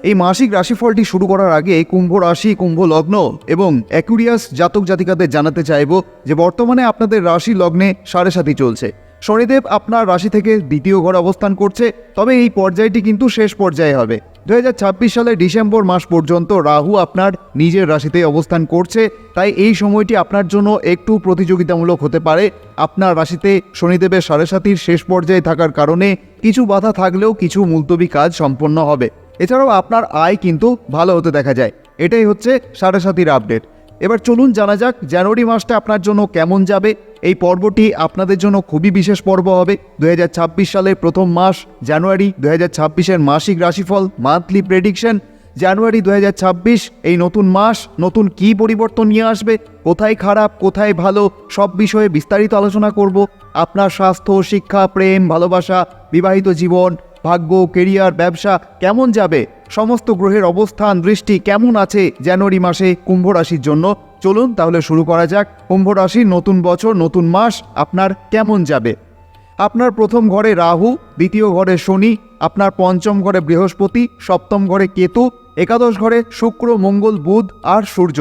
এই মাসিক রাশিফলটি শুরু করার আগে কুম্ভ রাশি, কুম্ভ লগ্ন এবং অ্যাকুরিয়াস জাতক জাতিকাদের জানাতে চাইব যে বর্তমানে আপনাদের রাশি লগ্নে সাড়ে সাতি চলছে। শনিদেব আপনার রাশি থেকে দ্বিতীয় ঘরে অবস্থান করছে, তবে এই পর্যায়টি কিন্তু শেষ পর্যায়ে হবে। 2026 সালের ডিসেম্বর মাস পর্যন্ত রাহু আপনার নিজের রাশিতে অবস্থান করছে, তাই এই সময়টি আপনার জন্য একটু প্রতিযোগিতামূলক হতে পারে। আপনার রাশিতে শনিদেবের সাড়ে সাতির শেষ পর্যায়ে থাকার কারণে কিছু বাধা থাকলেও কিছু মুলতবি কাজ সম্পন্ন হবে। এছাড়াও আপনার আয় কিন্তু ভালো হতে দেখা যায়। এটাই হচ্ছে সাড়ে সাতির আপডেট। এবার চলুন জানা যাক জানুয়ারি মাসটা আপনার জন্য কেমন যাবে। এই পর্বটি আপনাদের জন্য খুবই বিশেষ পর্ব হবে। 2026 সালের প্রথম মাস জানুয়ারি, 2026-এর মাসিক রাশিফল, মান্থলি প্রেডিকশন। জানুয়ারি 2026 এই নতুন মাস নতুন কি পরিবর্তন নিয়ে আসবে, কোথায় খারাপ কোথায় ভালো, সব বিষয়ে বিস্তারিত আলোচনা করব। আপনার স্বাস্থ্য, শিক্ষা, প্রেম, ভালোবাসা, বিবাহিত জীবন, ভাগ্য, কেরিয়ার, ব্যবসা কেমন যাবে, সমস্ত গ্রহের অবস্থান দৃষ্টি কেমন আছে জানুয়ারি মাসে কুম্ভ রাশির জন্য। চলুন তাহলে শুরু করা যাক। কুম্ভ রাশির নতুন বছর নতুন মাস আপনার কেমন যাবে। আপনার প্রথম ঘরে রাহু, দ্বিতীয় ঘরে শনি, আপনার পঞ্চম ঘরে বৃহস্পতি, সপ্তম ঘরে কেতু, একাদশ ঘরে শুক্র, মঙ্গল, বুধ আর সূর্য।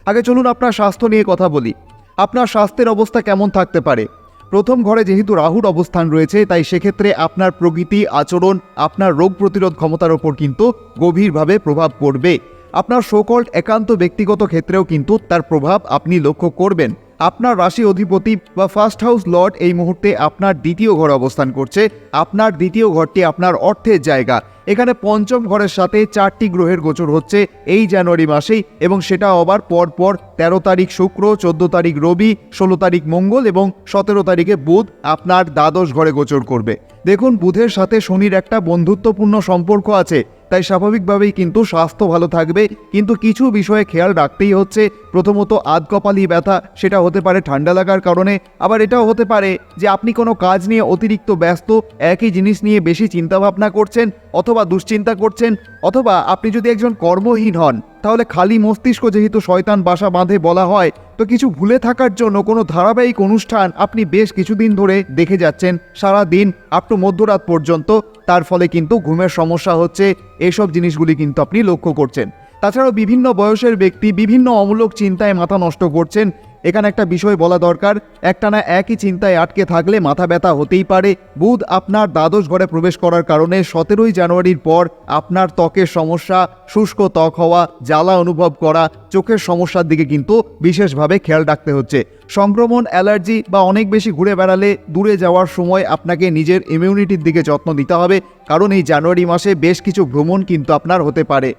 আগে চলুন আপনার স্বাস্থ্য নিয়ে কথা বলি। আপনার স্বাস্থ্যের অবস্থা কেমন থাকতে পারে। প্রথম ঘরে যেহেতু রাহুর অবস্থান রয়েছে, তাই সেক্ষেত্রে আপনার প্রকৃতি, আচরণ, আপনার রোগ প্রতিরোধ ক্ষমতার ওপর কিন্তু গভীরভাবে প্রভাব পড়বে। আপনার সকল একান্ত ব্যক্তিগত ক্ষেত্রেও কিন্তু তার প্রভাব আপনি লক্ষ্য করবেন। আপনার রাশি অধিপতি বা ফার্স্ট হাউস লর্ড এই মুহূর্তে আপনার দ্বিতীয় ঘরে অবস্থান করছে। আপনার দ্বিতীয় ঘরটি আপনার অর্থের জায়গা। এখানে পঞ্চম ঘরের সাথে 4টি গ্রহের গোচর হচ্ছে এই জানুয়ারি মাসেই, এবং সেটা আবার পরপর 13 তারিখ শুক্র, 14 তারিখ রবি, 16 তারিখ মঙ্গল এবং 17 তারিখে বুধ আপনার দ্বাদশ ঘরে গোচর করবে। দেখুন, বুধের সাথে শনির একটা বন্ধুত্বপূর্ণ সম্পর্ক আছে, তাই স্বাভাবিকভাবেই কিন্তু স্বাস্থ্য ভালো থাকবে। কিন্তু কিছু বিষয়ে খেয়াল রাখতেই হচ্ছে। প্রথমত আধকপালি ব্যথা, সেটা হতে পারে ঠান্ডা লাগার কারণে। আবার এটাও হতে পারে যে আপনি কোনো কাজ নিয়ে অতিরিক্ত ব্যস্ত, একই জিনিস নিয়ে বেশি চিন্তাভাবনা করছেন অথবা দুশ্চিন্তা করছেন, অথবা আপনি যদি একজন কর্মহীন হন তাহলে খালি মস্তিষ্ক যেহেতু শয়তান বাসা বাঁধে বলা হয়, তো কিছু ভুলে থাকার জন্য কোনো ধারাবাহিক অনুষ্ঠান আপনি বেশ কিছুদিন ধরে দেখে যাচ্ছেন সারা দিন আপ টু মধ্যরাত পর্যন্ত, তার ফলে কিন্তু ঘুমের সমস্যা হচ্ছে। এসব জিনিসগুলি কিন্তু আপনি লক্ষ্য করছেন। তাছাড়াও বিভিন্ন বয়সের ব্যক্তি বিভিন্ন অমূলক চিন্তায় মাথা নষ্ট করছেন। এখানে একটা বিষয় বলা দরকার, একটানা একই চিন্তায় আটকে থাকলে মাথা ব্যথা হতেই পারে। বুধ আপনার দ্বাদশ ঘরে প্রবেশ করার কারণে 17 জানুয়ারির পর আপনার ত্বকের সমস্যা, শুষ্ক ত্বক হওয়া, জ্বালা অনুভব করা, চোখের সমস্যার দিকে কিন্তু বিশেষভাবে খেয়াল রাখতে হচ্ছে। সংক্রমণ, অ্যালার্জি বা অনেক বেশি ঘুরে বেড়ালে দূরে যাওয়ার সময় আপনাকে নিজের ইমিউনিটির দিকে যত্ন দিতে হবে, কারণ এই জানুয়ারি মাসে বেশ কিছু ভ্রমণ কিন্তু আপনার হতে পারে।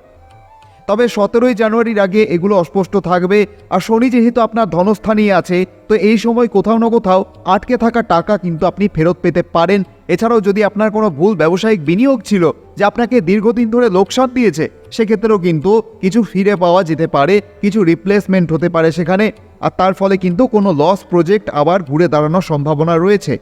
তবে 17 জানুয়ারির আগে এগুলো অস্পষ্ট থাকবে। আর শনি যেহেতু আপনার ধনস্থানেই আছে, তো এই সময় কোথাও না কোথাও আটকে থাকা টাকা কিন্তু আপনি ফেরত পেতে পারেন। এছাড়াও যদি আপনার কোনো ভুল ব্যবসায়িক বিনিয়োগ ছিল যে আপনাকে দীর্ঘদিন ধরে লোকসান দিয়েছে, সেক্ষেত্রেও কিন্তু কিছু ফিরে পাওয়া যেতে পারে, কিছু রিপ্লেসমেন্ট হতে পারে সেখানে। আর তার ফলে কিন্তু কোনো লস প্রজেক্ট আবার ঘুরে দাঁড়ানোর সম্ভাবনা রয়েছে।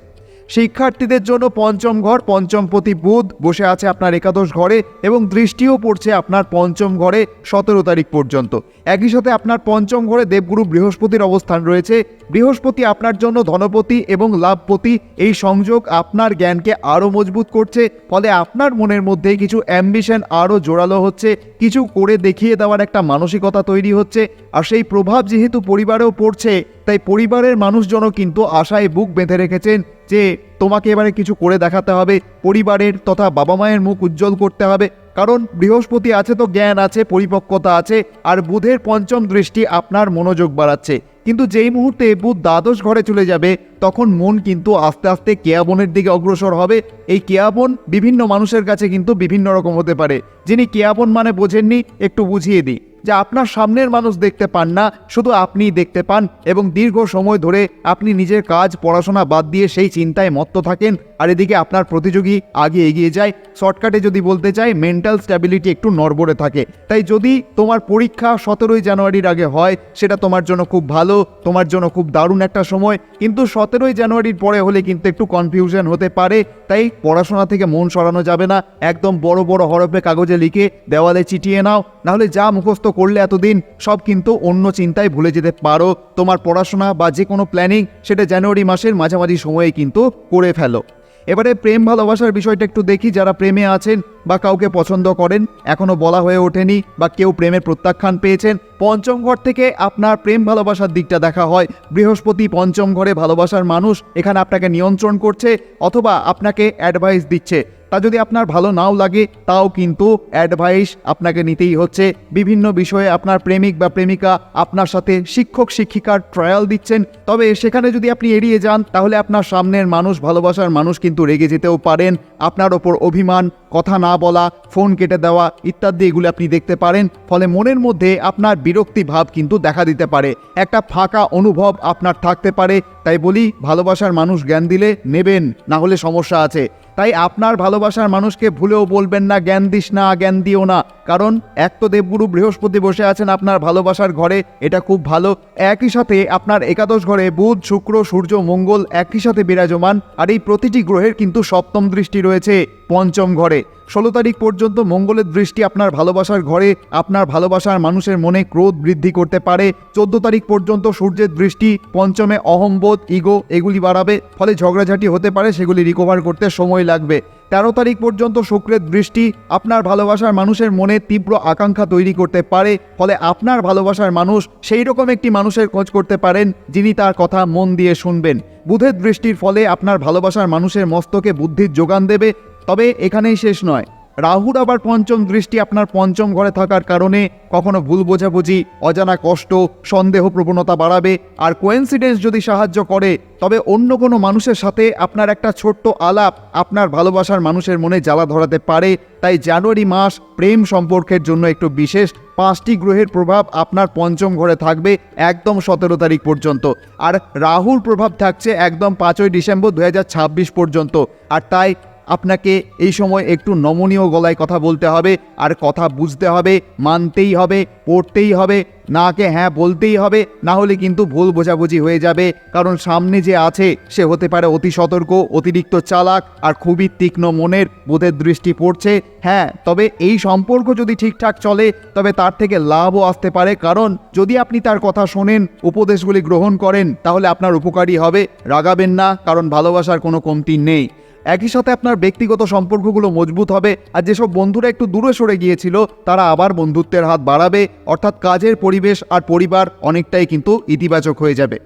শিক্ষার্থীদের জন্য পঞ্চম ঘর, পঞ্চমপতি বুধ বসে আছে আপনার একাদশ ঘরে এবং দৃষ্টিও পড়ছে আপনার পঞ্চম ঘরে 17 তারিখ পর্যন্ত। একই সাথে আপনার পঞ্চম ঘরে দেবগুরু বৃহস্পতির অবস্থান রয়েছে। বৃহস্পতি আপনার জন্য ধনপতি এবং লাভপতি। এই সংযোগ আপনার জ্ঞানকে আরও মজবুত করছে, ফলে আপনার মনের মধ্যে কিছু অ্যাম্বিশন আরও জোরালো হচ্ছে, কিছু করে দেখিয়ে দেওয়ার একটা মানসিকতা তৈরি হচ্ছে। আর সেই প্রভাব যেহেতু পরিবারেও পড়ছে, তাই পরিবারের মানুষজনও কিন্তু আশায় বুক বেঁধে রেখেছেন যে তোমাকে এবারে কিছু করে দেখাতে হবে, পরিবারের তথা বাবা মায়ের মুখ উজ্জ্বল করতে হবে। কারণ বৃহস্পতি আছে তো জ্ঞান আছে, পরিপক্কতা আছে, আর বুধের পঞ্চম দৃষ্টি আপনার মনোযোগ বাড়াচ্ছে। কিন্তু যেই মুহূর্তে বুধ দ্বাদশ ঘরে চলে যাবে, তখন মন কিন্তু আস্তে আস্তে কেয়াবনের দিকে অগ্রসর হবে। এই কেয়াবন বিভিন্ন মানুষের কাছে কিন্তু বিভিন্ন রকম হতে পারে। যিনি কেয়াবন মানে বোঝেননি, একটু বুঝিয়ে দিই যে আপনার সামনের মানুষ দেখতে পান না, শুধু আপনিই দেখতে পান, এবং দীর্ঘ সময় ধরে আপনি নিজের কাজ পড়াশোনা বাদ দিয়ে সেই চিন্তায় মত্ত থাকেন, আর এদিকে আপনার প্রতিযোগী আগে এগিয়ে যায়। শর্টকাটে যদি বলতে চাই, মেন্টাল স্ট্যাবিলিটি একটু নড়বড়ে থাকে। তাই যদি তোমার পরীক্ষা 17 জানুয়ারির আগে হয়, সেটা তোমার জন্য খুব ভালো, তোমার জন্য খুব দারুণ একটা সময়। কিন্তু 17 জানুয়ারির পরে হলে কিন্তু একটু কনফিউশন হতে পারে। তাই পড়াশোনা থেকে মন সরানো যাবে না। একদম বড় বড় হরফে কাগজে লিখে দেওয়ালে চিটিয়ে নাও, নাহলে যা মুখস্থ করলে এতদিন সব কিন্তু অন্য চিন্তায় ভুলে যেতে পারো। তোমার পড়াশোনা বা যে কোনো প্ল্যানিং সেটা জানুয়ারি মাসের মাঝামাঝি সময়ে কিন্তু করে ফেলো। এবারে প্রেম ভালোবাসার বিষয়টা একটু দেখি। যারা প্রেমে আছেন বা কাউকে পছন্দ করেন, এখনো বলা হয়ে ওঠেনি বা কেউ প্রেমের প্রত্যাখ্যান পেয়েছেন, পঞ্চম ঘর থেকে আপনার প্রেম ভালোবাসার দিকটা দেখা হয়। বৃহস্পতি পঞ্চম ঘরে ভালোবাসার মানুষ এখানে আপনাকে নিয়ন্ত্রণ করছে অথবা আপনাকে অ্যাডভাইস দিচ্ছে। তা যদি আপনার ভালো নাও লাগে তাও কিন্তু অ্যাডভাইস আপনাকে নিতেই হচ্ছে। বিভিন্ন বিষয়ে আপনার প্রেমিক বা প্রেমিকা আপনার সাথে শিক্ষক শিক্ষিকার ট্রায়াল দিচ্ছেন, তবে সেখানে যদি আপনি এড়িয়ে যান তাহলে আপনার সামনের মানুষ, ভালোবাসার মানুষ কিন্তু রেগে যেতেও পারেন। আপনার ওপর অভিমান, কথা না বলা, ফোন কেটে দেওয়া ইত্যাদি এগুলো আপনি দেখতে পারেন। ফলে মনের মধ্যে আপনার বিরক্তি ভাব কিন্তু দেখা দিতে পারে, একটা ফাঁকা অনুভব আপনার থাকতে পারে। তাই বলি, ভালোবাসার মানুষ জ্ঞান দিলে নেবেন, না হলে সমস্যা আছে। তাই আপনার ভালোবাসার মানুষকে ভুলেও বলবেন না জ্ঞান দিস না, জ্ঞান দিও না। কারণ এক তো দেবগুরু বৃহস্পতি বসে আছেন আপনার ভালোবাসার ঘরে, এটা খুব ভালো। একই সাথে আপনার একাদশ ঘরে বুধ, শুক্র, সূর্য, মঙ্গল একই সাথে বিরাজমান। আর এই প্রতিটি গ্রহের কিন্তু সপ্তম দৃষ্টি রয়েছে পঞ্চম ঘরে। 16 তারিখ পর্যন্ত মঙ্গলের দৃষ্টি আপনার ভালোবাসার ঘরে আপনার ভালোবাসার মানুষের মনে ক্রোধ বৃদ্ধি করতে পারে। 14 তারিখ পর্যন্ত সূর্যের দৃষ্টি পঞ্চমে অহংবোধ, ইগো এগুলি বাড়াবে। ফলে ঝগড়াঝাটি হতে পারে, সেগুলি রিকভার করতে সময় লাগবে। 13 তারিখ পর্যন্ত শুক্রের দৃষ্টি আপনার ভালোবাসার মানুষের মনে তীব্র আকাঙ্ক্ষা তৈরি করতে পারে। ফলে আপনার ভালোবাসার মানুষ সেই রকম একটি মানুষের খোঁজ করতে পারেন যিনি তার কথা মন দিয়ে শুনবেন। বুধের দৃষ্টির ফলে আপনার ভালোবাসার মানুষের মস্তকে বুদ্ধির যোগান দেবে। তবে এখানেই শেষ নয়, রাহুর আবার পঞ্চম দৃষ্টি আপনার পঞ্চম ঘরে থাকার কারণে কখনো ভুল বোঝাবুঝি, অজানা কষ্ট, সন্দেহ প্রবণতা বাড়াবে। আর কোয়েন্সিডেন্স যদি সাহায্য করে, তবে অন্য কোনো মানুষের সাথে আপনার একটা ছোট্ট আলাপ আপনার ভালোবাসার মানুষের মনে জ্বালা ধরাতে পারে। তাই জানুয়ারি মাস প্রেম সম্পর্কের জন্য একটু বিশেষ। 5টি গ্রহের প্রভাব আপনার পঞ্চম ঘরে থাকবে একদম 17 তারিখ পর্যন্ত। আর রাহুর প্রভাব থাকছে একদম 5ই ডিসেম্বর 2026 পর্যন্ত। আর তাই আপনাকে এই সময় একটু নমনীয় গলায় কথা বলতে হবে, আর কথা বুঝতে হবে, মানতেই হবে, পড়তেই হবে, নাকে হ্যাঁ বলতেই হবে, না হলে কিন্তু ভুল বোঝাবুঝি হয়ে যাবে। কারণ সামনে যে আছে সে হতে পারে অতি সতর্ক, অতিরিক্ত চালাক আর খুবই তীক্ষ্ণ মনের। বুধের দৃষ্টি পড়ছে, হ্যাঁ, তবে এই সম্পর্ক যদি ঠিকঠাক চলে তবে তার থেকে লাভও আসতে পারে। কারণ যদি আপনি তার কথা শোনেন, উপদেশগুলি গ্রহণ করেন, তাহলে আপনার উপকারী হবে। রাগাবেন না, কারণ ভালোবাসার কোনো কমতি নেই। একই সাথে আপনার ব্যক্তিগত সম্পর্কগুলো মজবুত হবে। আর যেসব বন্ধুরা একটু দূরে সরে গিয়েছিল তারা আবার বন্ধুত্বের হাত বাড়াবে। অর্থাৎ কাজের পরিবেশ আর পরিবার অনেকটাই কিন্তু ইতিবাচক হয়ে যাবে।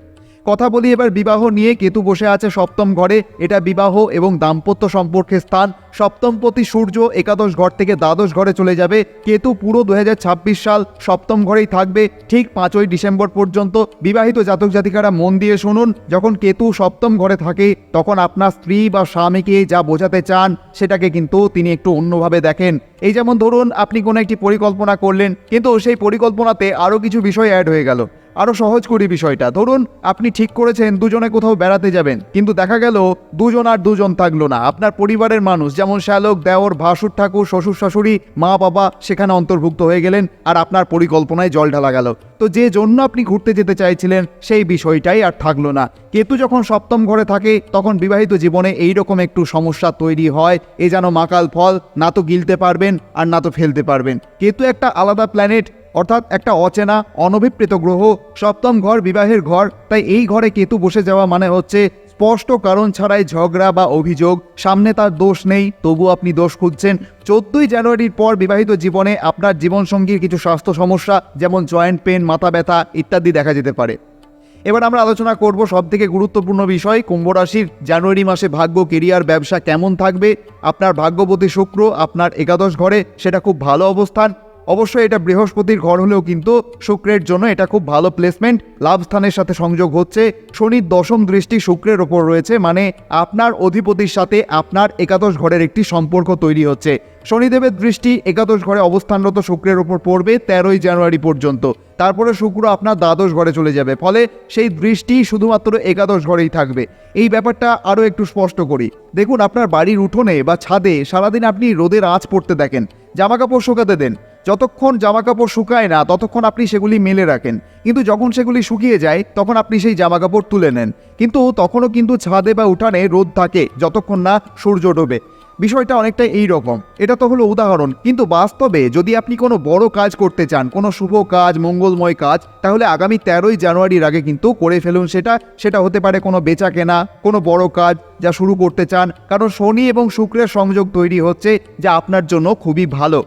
কথা বলি এবার বিবাহ নিয়ে। কেতু বসে আছে সপ্তম ঘরে, এটা বিবাহ এবং দাম্পত্য সম্পর্কের স্থান। সপ্তমপতি সূর্য একাদশ ঘর থেকে দ্বাদশ ঘরে চলে যাবে। কেতু পুরো 2026 সাল সপ্তম ঘরেই থাকবে ঠিক 5ই ডিসেম্বর পর্যন্ত। বিবাহিত জাতক জাতিকারা মন দিয়ে শুনুন, যখন কেতু সপ্তম ঘরে থাকে তখন আপনার স্ত্রী বা স্বামীকে যা বোঝাতে চান সেটাকে কিন্তু তিনি একটু অন্যভাবে দেখেন। এই যেমন ধরুন, আপনি কোনো একটি পরিকল্পনা করলেন, কিন্তু সেই পরিকল্পনাতে আরও কিছু বিষয় অ্যাড হয়ে গেল। আরও সহজ করি বিষয়টা। ধরুন আপনি ঠিক করেছেন দুজনে কোথাও বেড়াতে যাবেন, কিন্তু দেখা গেল দুজন আর দুজন থাকলো না। আপনার পরিবারের মানুষ যেমন শ্যালক, দেওর, ভাসুর ঠাকুর, শ্বশুর শাশুড়ি, মা বাবা সেখানে অন্তর্ভুক্ত হয়ে গেলেন, আর আপনার পরিকল্পনায় জল ঢালা গেল। তো যে জন্য আপনি ঘুরতে যেতে চাইছিলেন সেই বিষয়টাই আর থাকলো না। কেতু যখন সপ্তম ঘরে থাকে তখন বিবাহিত জীবনে এইরকম একটু সমস্যা তৈরি হয়। এ যেন মাকাল ফল, না তো গিলতে পারবেন আর না তো ফেলতে পারবেন। কেতু একটা আলাদা প্ল্যানেট, অর্থাৎ একটা অচেনা অনভিপ্রেত গ্রহ। সপ্তম ঘর বিবাহের ঘর, তাই এই ঘরে কেতু বসে যাওয়া মানে হচ্ছে স্পষ্ট কারণ ছাড়াই ঝগড়া বা অভিযোগ। সামনে তার দোষ নেই, তবু আপনি দোষ খুঁজছেন। 14ই জানুয়ারির পর বিবাহিত জীবনে আপনার জীবনসঙ্গীর কিছু স্বাস্থ্য সমস্যা যেমন জয়েন্ট পেন, মাথা ব্যথা ইত্যাদি দেখা যেতে পারে। এবার আমরা আলোচনা করব সবথেকে গুরুত্বপূর্ণ বিষয়, কুম্ভ রাশির জানুয়ারি মাসে ভাগ্য, কেরিয়ার, ব্যবসা কেমন থাকবে। আপনার ভাগ্যপতি শুক্র আপনার একাদশ ঘরে, সেটা খুব ভালো অবস্থান। অবশ্যই এটা বৃহস্পতির ঘর হলেও কিন্তু শুক্রের জন্য এটা খুব ভালো প্লেসমেন্ট। লাভ স্থানের সাথে সংযোগ হচ্ছে। শনির দশম দৃষ্টি শুক্রের ওপর রয়েছে, মানে আপনার অধিপতির সাথে আপনার একাদশ ঘরের একটি সম্পর্ক তৈরি হচ্ছে। শনিদেবের দৃষ্টি একাদশ ঘরে অবস্থানরত শুক্রের ওপর পড়বে 13ই জানুয়ারি পর্যন্ত। তারপরে শুক্র আপনার দ্বাদশ ঘরে চলে যাবে, ফলে সেই দৃষ্টি শুধুমাত্র একাদশ ঘরেই থাকবে। এই ব্যাপারটা আরও একটু স্পষ্ট করি। দেখুন, আপনার বাড়ির উঠোনে বা ছাদে সারাদিন আপনি রোদের আঁচ পড়তে দেখেন, জামা কাপড় শুকাতে দেন। যতক্ষণ জামা কাপড় শুকায় না ততক্ষণ আপনি সেগুলি মেলে রাখেন, কিন্তু যখন সেগুলি শুকিয়ে যায় তখন আপনি সেই জামা কাপড় তুলে নেন। কিন্তু তখনও কিন্তু ছাদে বা উঠানে রোদ থাকে যতক্ষণ না সূর্য ডোবে। বিষয়টা অনেকটা এই রকম। এটা তো হলো উদাহরণ, কিন্তু বাস্তবে যদি আপনি কোনো বড় কাজ করতে চান, কোনো শুভ কাজ, মঙ্গলময় কাজ, তাহলে আগামী 13ই জানুয়ারির আগে কিন্তু করে ফেলুন সেটা হতে পারে কোনো বেচা কেনা, কোনো বড় কাজ যা শুরু করতে চান, কারণ শনি এবং শুক্রের সংযোগ তৈরি হচ্ছে যা আপনার জন্য খুবই ভালো।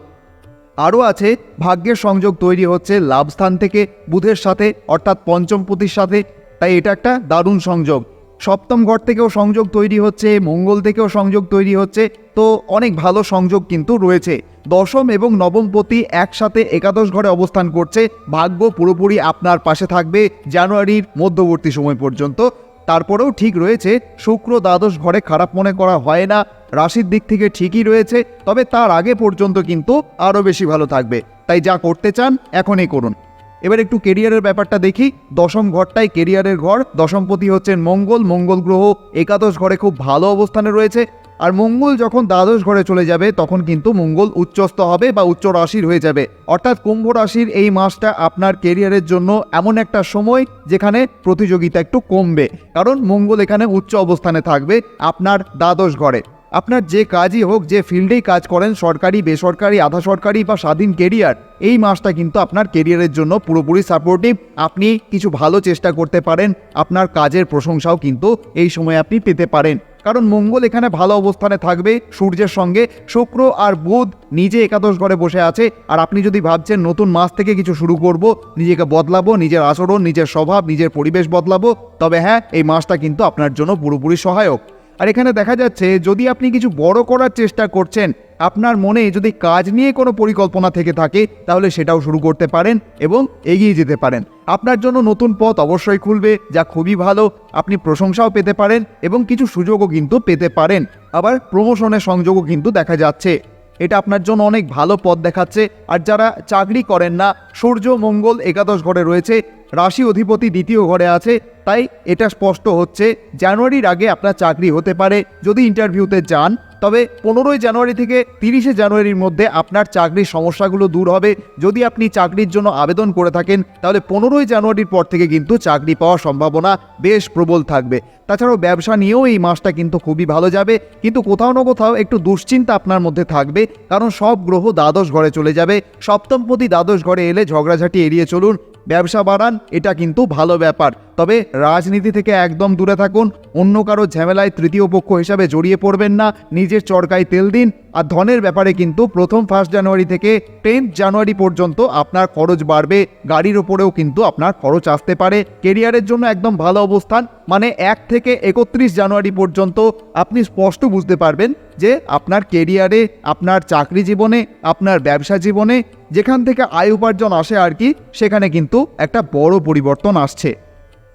আরও আছে ভাগ্যের সংযোগ তৈরি হচ্ছে লাভস্থান থেকে বুধের সাথে, অর্থাৎ পঞ্চমপতির সাথে, তাই এটা একটা দারুণ সংযোগ। সপ্তম ঘর থেকেও সংযোগ তৈরি হচ্ছে, মঙ্গল থেকেও সংযোগ তৈরি হচ্ছে, তো অনেক ভালো সংযোগ কিন্তু রয়েছে। দশম এবং নবমপতি একসাথে একাদশ ঘরে অবস্থান করছে, ভাগ্য পুরোপুরি আপনার পাশে থাকবে জানুয়ারির মধ্যবর্তী সময় পর্যন্ত। তারপরেও ঠিক রয়েছে, শুক্র দ্বাদশ ঘরে খারাপ মনে করা হয় না, রাশির দিক থেকে ঠিকই রয়েছে, তবে তার আগে পর্যন্ত কিন্তু আরও বেশি ভালো থাকবে। তাই যা করতে চান এখনই করুন। এবার একটু কেরিয়ারের ব্যাপারটা দেখি। দশম ঘরটাই কেরিয়ারের ঘর, দশমপতি হচ্ছেন মঙ্গল। মঙ্গল গ্রহ একাদশ ঘরে খুব ভালো অবস্থানে রয়েছে, আর মঙ্গল যখন দ্বাদশ ঘরে চলে যাবে তখন কিন্তু মঙ্গল উচ্চস্থ হবে বা উচ্চ রাশির হয়ে যাবে। অর্থাৎ কুম্ভ রাশির এই মাসটা আপনার কেরিয়ারের জন্য এমন একটা সময় যেখানে প্রতিযোগিতা একটু কমবে, কারণ মঙ্গল এখানে উচ্চ অবস্থানে থাকবে আপনার দ্বাদশ ঘরে। আপনার যে কাজই হোক, যে ফিল্ডেই কাজ করেন, সরকারি, বেসরকারি, আধা সরকারি বা স্বাধীন কেরিয়ার, এই মাসটা কিন্তু আপনার কেরিয়ারের জন্য পুরোপুরি সাপোর্টিভ। আপনি কিছু ভালো চেষ্টা করতে পারেন, আপনার কাজের প্রশংসাও কিন্তু এই সময় আপনি পেতে পারেন, কারণ মঙ্গল এখানে ভালো অবস্থানে থাকবে সূর্যের সঙ্গে। শুক্র আর বুধ নিজে একাদশ ঘরে বসে আছে, আর আপনি যদি ভাবছেন নতুন মাস থেকে কিছু শুরু করব, নিজেকে বদলাবো, নিজের আচরণ, নিজের স্বভাব, নিজের পরিবেশ বদলাবো, তবে হ্যাঁ, এই মাসটা কিন্তু আপনার জন্য পুরোপুরি সহায়ক। আর এখানে দেখা যাচ্ছে যদি আপনি কিছু বড় করার চেষ্টা করছেন, আপনার মনে যদি কাজ নিয়ে কোনো পরিকল্পনা থেকে থাকে, তাহলে সেটাও শুরু করতে পারেন এবং এগিয়ে যেতে পারেন। আপনার জন্য নতুন পথ অবশ্যই খুলবে, যা খুবই ভালো। আপনি প্রশংসাও পেতে পারেন এবং কিছু সুযোগও কিন্তু পেতে পারেন। আবার প্রমোশনের সংযোগও কিন্তু দেখা যাচ্ছে, এটা আপনার জন্য অনেক ভালো পথ দেখাচ্ছে। আর যারা চাকরি করেন না, সূর্য মঙ্গল একাদশ ঘরে রয়েছে, রাশি অধিপতি দ্বিতীয় ঘরে আছে, তাই এটা স্পষ্ট হচ্ছে জানুয়ারির আগে আপনার চাকরি হতে পারে। যদি ইন্টারভিউতে যান, তবে 15ই জানুয়ারি থেকে 30শে জানুয়ারির মধ্যে আপনার চাকরির সমস্যাগুলো দূর হবে। যদি আপনি চাকরির জন্য আবেদন করে থাকেন, তাহলে 15ই জানুয়ারির পর থেকে কিন্তু চাকরি পাওয়ার সম্ভাবনা বেশ প্রবল থাকবে। তাছাড়াও ব্যবসা নিয়েও এই মাসটা কিন্তু খুবই ভালো যাবে, কিন্তু কোথাও না কোথাও একটু দুশ্চিন্তা আপনার মধ্যে থাকবে, কারণ সব গ্রহ দ্বাদশ ঘরে চলে যাবে। সপ্তমপতি দ্বাদশ ঘরে এলে ঝগড়াঝাটি এড়িয়ে চলুন, ব্যবসা বাড়ান, এটা কিন্তু ভালো ব্যাপার। তবে রাজনীতি থেকে একদম দূরে থাকুন, অন্য কারো ঝামেলায় তৃতীয় পক্ষ হিসাবে জড়িয়ে পড়বেন না, নিজের চরকায় তেল দিন। আর ধনের ব্যাপারে কিন্তু প্রথম 1 জানুয়ারি থেকে 10 জানুয়ারি পর্যন্ত আপনার খরচ বাড়বে, গাড়ির ওপরেও কিন্তু আপনার খরচ আসতে পারে। কেরিয়ারের জন্য একদম ভালো অবস্থান, মানে 1 থেকে 31 জানুয়ারি পর্যন্ত আপনি স্পষ্ট বুঝতে পারবেন যে আপনার কেরিয়ারে, আপনার চাকরি জীবনে, আপনার ব্যবসা জীবনে যেখান থেকে আয় উপার্জন আসে আর কি, সেখানে কিন্তু একটা বড় পরিবর্তন আসছে।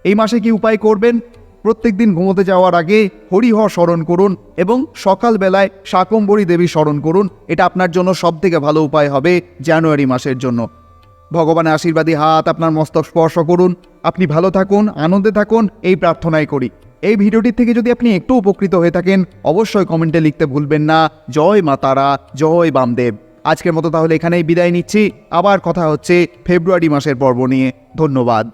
এই মাসে কি উপায় করবেন? প্রত্যেক দিন ঘুমোতে যাওয়ার আগে হরিহ স্মরণ করুন এবং সকালবেলায় শাকম্ভরী দেবী স্মরণ করুন। এটা আপনার জন্য সবথেকে ভালো উপায় হবে জানুয়ারি মাসের জন্য। ভগবানের আশীর্বাদী হাত আপনার মস্তক স্পর্শ করুন। আপনি ভালো থাকুন, আনন্দে থাকুন, এই প্রার্থনাই করি। এই ভিডিওটির থেকে যদি আপনি একটু উপকৃত হয়ে থাকেন, অবশ্যই কমেন্টে লিখতে ভুলবেন না, জয় মা তারা, জয় বামদেব। আজকের মতো তাহলে এখানেই বিদায় নিচ্ছি। আবার কথা হচ্ছে ফেব্রুয়ারি মাসের পর্ব নিয়ে। ধন্যবাদ।